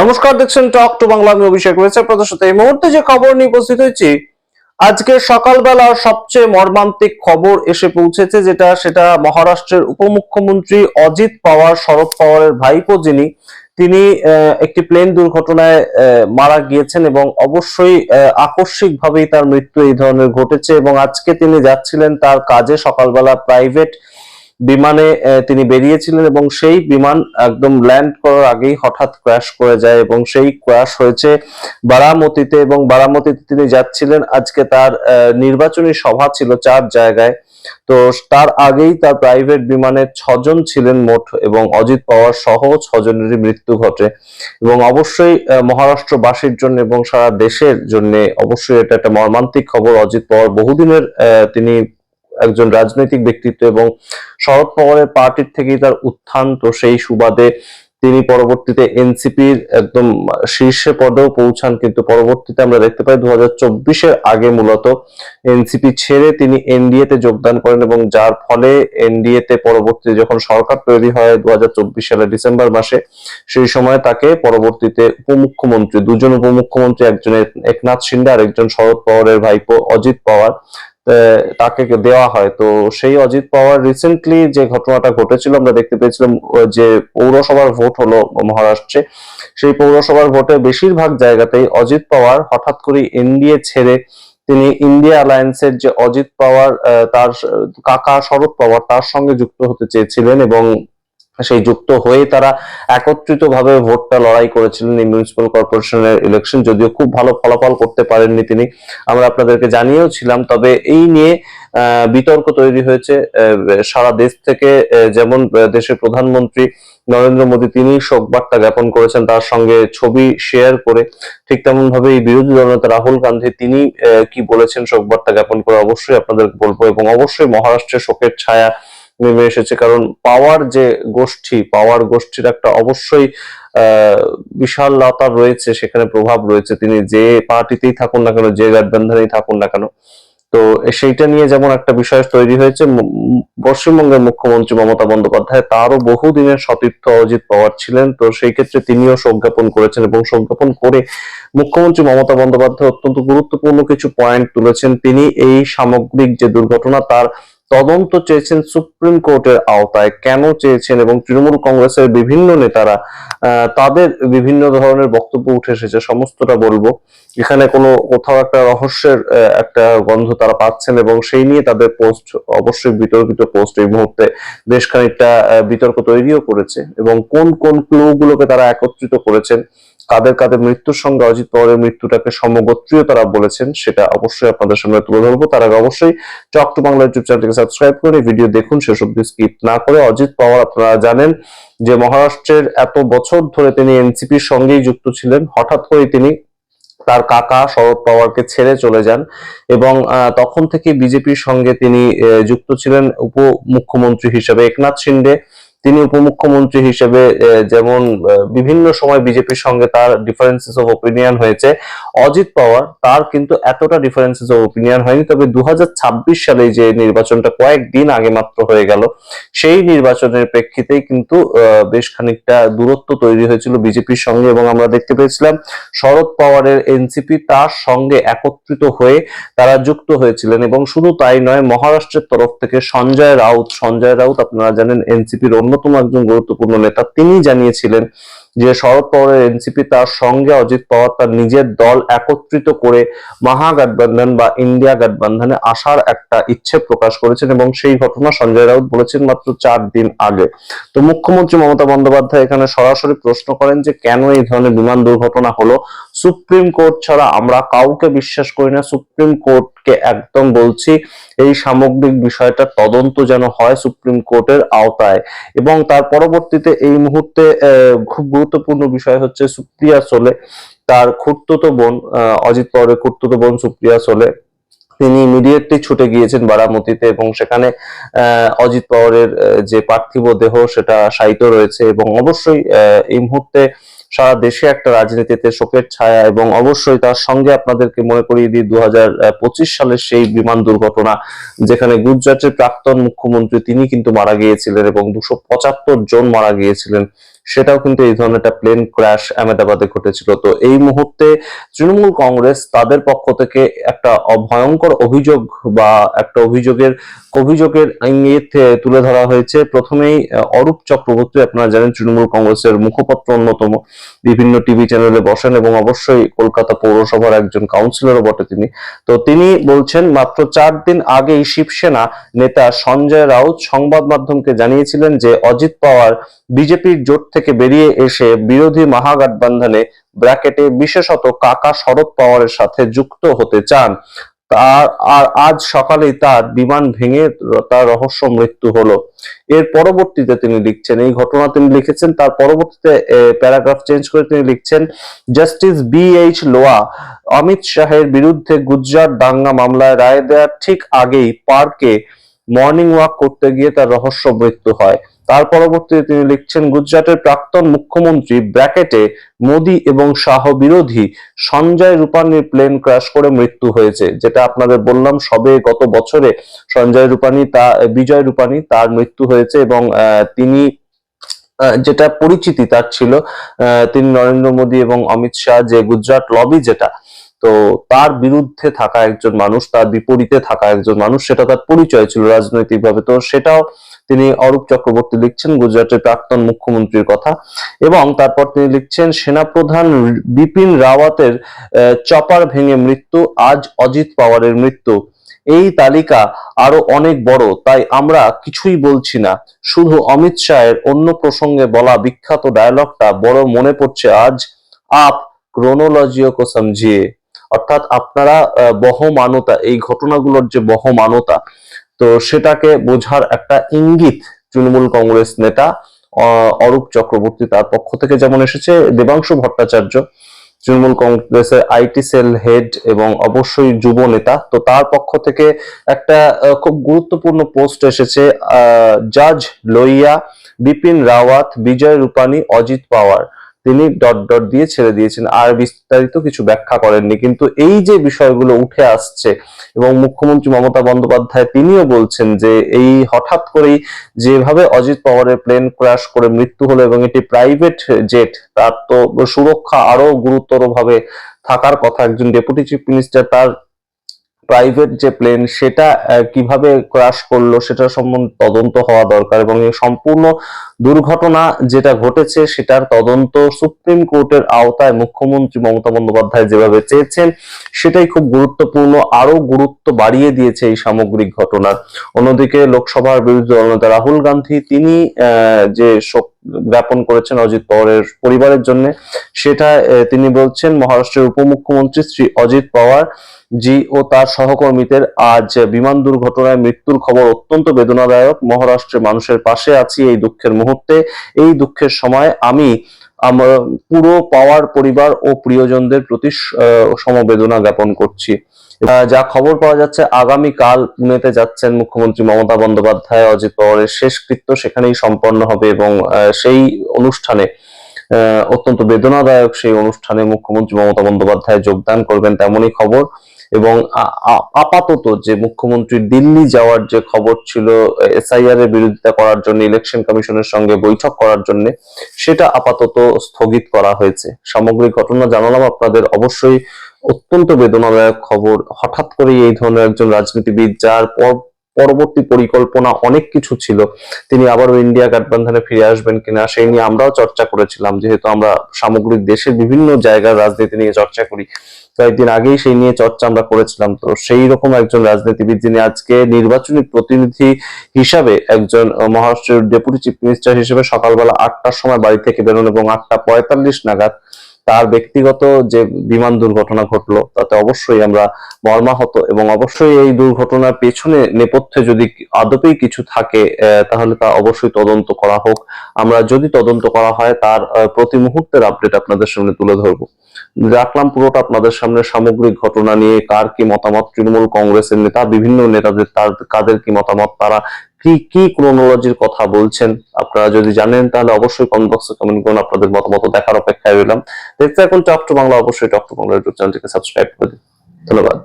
নমস্কার, দেখছেন talk to Bangla. আমি অভিষেক রয়েছে আপনাদের সাথে। এই মুহূর্তে যে খবর নিয়ে উপস্থিত হয়েছি, আজকে সকালবেলা সবচেয়ে মর্মান্তিক খবর এসে পৌঁছেছে, সেটা মহারাষ্ট্রের উপমুখ্যমন্ত্রী অজিত পাওয়ার, শরদ পাওয়ারের ভাইপো, তিনি একটি প্লেন দুর্ঘটনায় মারা গিয়েছেন এবং অবশ্যই আকস্মিক ভাবেই তার মৃত্যু এই ধরনের ঘটেছে। এবং আজকে তিনি যাচ্ছিলেন তার কাজে, সকালবেলা প্রাইভেট বিমানে তিনি বেরিয়েছিলেন এবং সেই বিমান একদম ল্যান্ড করার আগেই হঠাৎ ক্র্যাশ করে যায় এবং সেই ক্র্যাশ হয়েছে বারামতিতে। এবং বারামতিতে তিনি যাচ্ছিলেন, আজকে তার নির্বাচনী সভা ছিল 4 জায়গায়। তো তার আগেই তার প্রাইভেট বিমানে 6 জন ছিলেন মোট, এবং অজিত পাওয়ার সহ 6 জনেরই মৃত্যু ঘটে। এবং অবশ্যই মহারাষ্ট্রবাসীর জন্য এবং সারা দেশের জন্য অবশ্যই এটা একটা মর্মান্তিক খবর। অজিত পাওয়ার বহুদিনের তিনি একজন রাজনৈতিক ব্যক্তিত্ব এবং শরদ পাওয়ারের পার্টির থেকেই তার উত্থান। তো সেই সুবাদে তিনি পরবর্তীতে এনসিপির একদম শীর্ষে পদেও পৌঁছান, কিন্তু পরবর্তীতে আমরা দেখতে পাই 2024-এর আগে মূলত এনসিপি ছেড়ে তিনি এনডিএ তে যোগদান করেন, এবং যার ফলে এনডিএ তে পরবর্তীতে যখন সরকার তৈরি হয় 2024 সালের ডিসেম্বর মাসে, সেই সময় তাকে পরবর্তীতে উপমুখ্যমন্ত্রী, 2 জন উপমুখ্যমন্ত্রী, একজন একনাথ শিন্ডে আর একজন শরদ পাওয়ারের ভাইপো অজিত পাওয়ার, তাকে দেওয়া হয়। তো সেই অজিত পাওয়ার রিসেন্টলি যে ঘটনাটা ঘটেছিল, আমরা দেখতে পেয়েছিলাম যে পৌরসভার ভোট হলো মহারাষ্ট্রে। সেই পৌরসভার ভোটে বেশিরভাগ জায়গাতেই অজিত পাওয়ার হঠাৎ করে এনডিএ ছেড়ে তিনি ইন্ডিয়া অ্যালায়েন্সের যে অজিত পাওয়ার তার কাকা শরদ পাওয়ার তার সঙ্গে যুক্ত হতে চেয়েছিলেন, এবং সেই যুক্ত হয়ে তারা একত্রিত ভাবে ভোটটা লড়াই করেছিলেন এই মিউনিসিপ্যাল কর্পোরেশনের ইলেকশন। যদিও খুব ভালো ফলাফল করতে পারেননি তিনি, আমরা আপনাদেরকে জানিয়েও ছিলাম। তবে এই নিয়ে বিতর্ক তৈরি হয়েছে সারা দেশ থেকে। যেমন দেশের প্রধানমন্ত্রী নরেন্দ্র মোদী তিনি শোক বার্তা জ্ঞাপন করেছেন তার সঙ্গে ছবি শেয়ার করে, ঠিক তেমন ভাবে এই বিরোধী দলনেতা রাহুল গান্ধী তিনি কি বলেছেন শোক বার্তা জ্ঞাপন করে অবশ্যই আপনাদের বলবো। এবং অবশ্যই মহারাষ্ট্রে শোকের ছায়া নেমে এসেছে, কারণ পাওয়ার গোষ্ঠীর একটা অবশ্যই বিশালতা রয়েছে, সেখানে প্রভাব রয়েছে। তিনি যে পার্টিতেই থাকুন না কেন, যে গঠবন্ধনেই থাকুন না কেন, তো সেইটা নিয়ে যেমন একটা বিষয় তৈরি হয়েছে। পশ্চিমবঙ্গের মুখ্যমন্ত্রী মমতা বন্দ্যোপাধ্যায়, তারও বহুদিনের সতীর্থ অজিত পাওয়ার ছিলেন। তো সেই ক্ষেত্রে তিনিও শোক জ্ঞাপন করেছেন, এবং শোক জ্ঞাপন করে মুখ্যমন্ত্রী মমতা বন্দ্যোপাধ্যায় অত্যন্ত গুরুত্বপূর্ণ কিছু পয়েন্ট তুলেছেন। তিনি এই সামগ্রিক যে দুর্ঘটনা তার তদন্ত চেয়েছেন সুপ্রিম কোর্টের আওতায়। কেন চেয়েছেন, এবং তৃণমূল কংগ্রেসের বিভিন্ন নেতারা তাদের বিভিন্ন ধরনের বক্তব্য উঠে এসেছে, সমস্তটা বলবো। এখানে কোথাও একটা রহস্যের একটা গন্ধ তারা পাচ্ছেন, এবং সেই নিয়ে তাদের পোস্ট অবশ্যই বিতর্কিত পোস্ট এই মুহূর্তে বেশ খানিকটা বিতর্ক তৈরিও করেছে। এবং কোন কোন ক্লু গুলোকে তারা একত্রিত করেছেন, কাদের কাদের মৃত্যুর সঙ্গে অজিত পাওয়ারের মৃত্যুটাকে সমগোত্রীয় তারা বলেছেন, সেটা অবশ্যই আপনাদের সামনে তুলে ধরবো। তার আগে অবশ্যই টক টু বাংলা ইউটিউব চ্যানেলটিকে সাবস্ক্রাইব করে ভিডিও দেখুন শেষ অব্দি স্কিপ না করে। অজিত পাওয়ার আপনারা জানেন যে মহারাষ্ট্রের এত বছর ধরে তিনি এনসিপির সঙ্গেই যুক্ত ছিলেন। হঠাৎ করে তিনি তার কাকা শরদ পাওয়ারকে ছেড়ে চলে যান, এবং তখন থেকে বিজেপির সঙ্গে তিনি যুক্ত ছিলেন উপমুখ্যমন্ত্রী হিসেবে। একনাথ শিন্ডে তিনি উপমুখ্যমন্ত্রী হিসেবে যেমন বিভিন্ন সময় বিজেপির সঙ্গে তার ডিফারেন্সেস অফ ওপিনিয়ন হয়েছে, অজিত পাওয়ার তার কিন্তু এতটা ডিফারেন্সেস অফ ওপিনিয়ন হয়নি। তবে 2026 সালে যে নির্বাচনটা কয়েকদিন আগে মাত্র হয়ে গেল, সেই নির্বাচনের প্রেক্ষিতেই কিন্তু বেশ খানিকটা দূরত্ব তৈরি হয়েছিল বিজেপির সঙ্গে, এবং আমরা দেখতে পেয়েছিলাম শরদ পাওয়ারের এনসিপি তার সঙ্গে একত্রিত হয়ে তারা যুক্ত হয়েছিলেন। এবং শুধু তাই নয়, মহারাষ্ট্রের তরফ থেকে সঞ্জয় রাউত আপনারা জানেন এনসিপির অন্যতম একজন গুরুত্বপূর্ণ নেতা, তিনি জানিয়েছিলেন যে শরদ পাওয়ারের এনসিপি তার সঙ্গে অজিত পাওয়ার তার নিজের দল একত্রিত করে মহাগঠবন্ধন বা ইন্ডিয়া গঠবন্ধনে আসার একটা ইচ্ছে প্রকাশ করেছেন, এবং সেই ঘটনা সঞ্জয় রাউত বলেছেন মাত্র 4 দিন আগে। তো মুখ্যমন্ত্রী মমতা বন্দ্যোপাধ্যায় এখানে সরাসরি প্রশ্ন করেন যে কেন এই ধরনের বিমান দুর্ঘটনা হলো। সুপ্রিম কোর্ট ছাড়া আমরা কাউকে বিশ্বাস করি না, সুপ্রিম কোর্টকে একদম বলছি এই সামগ্রিক বিষয়টা তদন্ত যেন হয় সুপ্রিম কোর্টের আওতায়। এবং তার পরবর্তীতে এই মুহূর্তে খুব গুরুত্বপূর্ণ বিষয় হচ্ছে সুপ্রিয়া সোলে, তার খুড়তুতো বোন, অজিত পাওয়ারের খুড়তুতো বোন সুপ্রিয়া সোলে, তিনি ইমিডিয়েটলি ছুটে গিয়েছেন বারামতিতে, এবং সেখানে অজিত পাওয়ারের যে পার্থিব দেহ সেটা শায়িত রয়েছে। এবং অবশ্যই এই মুহূর্তে সারা দেশে একটা রাজনীতিতে শোকের ছায়া। এবং অবশ্যই তার সঙ্গে আপনাদেরকে মনে করিয়ে দিই 2025 সালের সেই বিমান দুর্ঘটনা, যেখানে গুজরাটের প্রাক্তন মুখ্যমন্ত্রী তিনি কিন্তু মারা গিয়েছিলেন, এবং 275 জন মারা গিয়েছিলেন সেটাও কিন্তু এই ধরনের একটা প্লেন ক্র্যাশ আহমেদাবাদে ঘটেছিল। তো এই মুহূর্তে তৃণমূল কংগ্রেস তাদের পক্ষ থেকে একটা ভয়ঙ্কর অভিযোগ বা একটা অভিযোগের ইঙ্গিত তুলে ধরা হয়েছে। প্রথমেই অরূপ চক্রবর্তী, আপনারা জানেন তৃণমূল কংগ্রেসের মুখপাত্র অন্যতম, বিভিন্ন টিভি চ্যানেলে বসেন এবং অবশ্যই কলকাতা পৌরসভার একজন কাউন্সিলরও বটে তিনি। তো তিনি বলছেন মাত্র 4 দিন আগেই শিবসেনা নেতা সঞ্জয় রাউত সংবাদ মাধ্যমকে জানিয়েছিলেন যে অজিত পাওয়ার বিজেপির জোট থেকে বেরিয়ে এসে বিরোধী মহাগঠবন্ধনে ব্র্যাকেটে বিশেষত কাকা শরদ পাওয়ারের সাথে যুক্ত হতে চান। আর আজ সকালেই তার বিমান ভেঙে তার রহস্য মৃত্যু হলো। এর পরবর্তীতে তিনি লিখছেন, এই ঘটনা তিনি লিখেছেন, তার পরবর্তীতে প্যারাগ্রাফ চেঞ্জ করে তিনি লিখছেন, জাস্টিস BH লোয়া অমিত শাহের বিরুদ্ধে গুজরাট দাঙ্গা মামলায় রায় দেওয়ার ঠিক আগেই পার্কে মর্নিং ওয়াক করতে গিয়ে তার রহস্য মৃত্যু হয়। তার পরবর্তীতে তিনি লিখছেন, গুজরাটের প্রাক্তন মুখ্যমন্ত্রী ব্র্যাকেটে মোদী এবং শাহ বিরোধী সঞ্জয় রূপানীর প্লেন ক্র্যাশ করে মৃত্যু হয়েছে। যেটা আপনাদের বললাম, সবে গত বছরে বিজয় রূপানী তার মৃত্যু হয়েছে এবং তিনি যেটা পরিচিতি তার ছিল, তিনি নরেন্দ্র মোদী এবং অমিত শাহ যে গুজরাট লবি যেটা, তো তার বিরুদ্ধে থাকা একজন মানুষ, তার বিপরীতে থাকা একজন মানুষ, সেটা তার পরিচয় ছিল রাজনৈতিকভাবে। তো সেটাও তিনি অরূপ চক্রবর্তী লিখছেন গুজরাটের প্রাক্তন মুখ্যমন্ত্রীর কথা। এবং তারপর তিনি লিখছেন, সেনাপ্রধান বিপিন রাওয়াতের চপার ভেঙে মৃত্যু, আজ অজিত পাওয়ারের মৃত্যু। এই তালিকা আরো অনেক বড়, তাই আমরা কিছুই বলছি না। শুধু অমিত শাহের অন্য প্রসঙ্গে বলা বিখ্যাত ডায়লগটা বড় মনে পড়ছে আজ, আপ ক্রোনোলজিও কো সমঝিয়ে। অর্থাৎ আপনারা বহমানতা, এই ঘটনাগুলোর যে বহমানতা, তো সেটাকে বোঝার একটা ইঙ্গিত তৃণমূল কংগ্রেস নেতা অরূপ চক্রবর্তী তার পক্ষ থেকে যেমন এসেছে। দেবাংশু ভট্টাচার্য তৃণমূল কংগ্রেসের IT সেল হেড এবং অবশ্যই যুব নেতা, তো তার পক্ষ থেকে একটা খুব গুরুত্বপূর্ণ পোস্ট এসেছে, জাজ লোইয়া বিপিন রাওয়াত বিজয় রূপানী অজিত পাওয়ার, তিনি ডট ডট দিয়ে ছেড়ে দিয়েছেন, আর বিস্তারিত কিছু ব্যাখ্যা করেননি। কিন্তু এই যে বিষয়গুলো উঠে আসছে এবং মুখ্যমন্ত্রী মমতা বন্দ্যোপাধ্যায় তিনিও বলছেন যে এই হঠাৎ করেই যেভাবে অজিত পাওয়ারের প্লেন ক্র্যাশ করে মৃত্যু হলো এবং এটি প্রাইভেট জেট, তার তো সুরক্ষা আরো গুরুতর ভাবে থাকার কথা। একজন ডেপুটি চিফ মিনিস্টার, তার প্রাইভেট যে প্লেন সেটা কিভাবে ক্র্যাশ করলো সেটার সম্বন্ধে তদন্ত হওয়া দরকার এবং এই সম্পূর্ণ দুর্ঘটনা যেটা ঘটেছে সেটার তদন্ত সুপ্রিম কোর্টের আওতায় মুখ্যমন্ত্রী মমতা বন্দ্যোপাধ্যায় যেভাবে চেয়েছেন সেটাই খুব গুরুত্বপূর্ণ, আরো গুরুত্ব বাড়িয়ে দিয়েছে এই সামগ্রিক ঘটনার। অন্যদিকে লোকসভার বিরোধী দলনেতা রাহুল গান্ধী তিনি যে শোক জ্ঞাপন করেছেন অজিত পাওয়ারের পরিবারের জন্য, সেটা তিনি বলছেন, মহারাষ্ট্রের উপমুখ্যমন্ত্রী শ্রী অজিত পাওয়ার জি ও তার সহকর্মীদের আজ বিমান দুর্ঘটনায় মৃত্যুর খবর অত্যন্ত বেদনাদায়ক। মহারাষ্ট্রের মানুষের পাশে আছি এই দুঃখের মুহূর্তে। এই দুঃখের সময় আমি আমার পুরো পাওয়ার পরিবার ও প্রিয়জনদের প্রতি সমবেদনা জ্ঞাপন করছি। যা খবর পাওয়া যাচ্ছে, আগামীকাল পুনেতে যাচ্ছেন মুখ্যমন্ত্রী মমতা বন্দ্যোপাধ্যায়, অজিত পাওয়ারের শেষকৃত্য সেখানেই সম্পন্ন হবে এবং সেই অনুষ্ঠানে অত্যন্ত বেদনাদায়ক সেই অনুষ্ঠানে মুখ্যমন্ত্রী মমতা বন্দ্যোপাধ্যায় যোগদান করবেন তেমনই খবর। এবং আপাতত যে মুখ্যমন্ত্রীর দিল্লি যাওয়ার যে খবর ছিল SIR এর বিরোধিতা করার জন্য, ইলেকশন কমিশনের সঙ্গে বৈঠক করার জন্য, সেটা আপাতত স্থগিত করা হয়েছে। সামগ্রিক ঘটনা জানালাম আপনাদের, অবশ্যই অত্যন্ত বেদনাদায়ক খবর। হঠাৎ করে এই ধরনের একজন রাজনীতিবিদ, যার পরবর্তী পরিকল্পনা অনেক কিছু ছিল, তিনি আবারও ইন্ডিয়া গঠবন্ধনে ফিরে আসবেন কিনা সেই নিয়ে আমরাও চর্চা করেছিলাম, যেহেতু আমরা সামগ্রিক দেশের বিভিন্ন জায়গার রাজনীতি নিয়ে চর্চা করি, কয়েকদিন আগেই সেই নিয়ে চর্চা আমরা করেছিলাম। তো সেই রকম একজন রাজনীতিবিদ যিনি আজকে নির্বাচনী প্রতিনিধি হিসাবে একজন মহারাষ্ট্রের ডেপুটি চিফ মিনিস্টার হিসেবে সকালবেলা 8টার সময় বাড়ি থেকে বেরোন এবং 8টা 45 নাগাদ তার ব্যক্তিগত যে বিমান দুর্ঘটনা ঘটলো তাতে অবশ্যই আমরা মর্মাহত এবং অবশ্যই এই দুর্ঘটনার পেছনে নেপথ্যে যদি আদপেই কিছু থাকে তাহলে তা অবশ্যই তদন্ত করা হোক। আমরা যদি তদন্ত করা হয় তার প্রতি মুহূর্তের আপডেট আপনাদের সামনে তুলে ধরবো। রাখলাম পুরোটা আপনাদের সামনে সামগ্রিক ঘটনা নিয়ে, কার কি মতামত, তৃণমূল কংগ্রেসের নেতা, বিভিন্ন নেতাদের কাদের কি মতামত, তারা কি কি ক্রোনোলজির কথা বলছেন, আপনারা যদি জানেন তাহলে অবশ্যই কমেন্ট বক্সে কমেন্ট করুন। আপনাদের মতামত দেখার অপেক্ষায় রইলাম। দেখতে এখন টক টু বাংলা, অবশ্যই টক টু বাংলা ইউটিউব চ্যানেলটিকে সাবস্ক্রাইব করে দিন। ধন্যবাদ।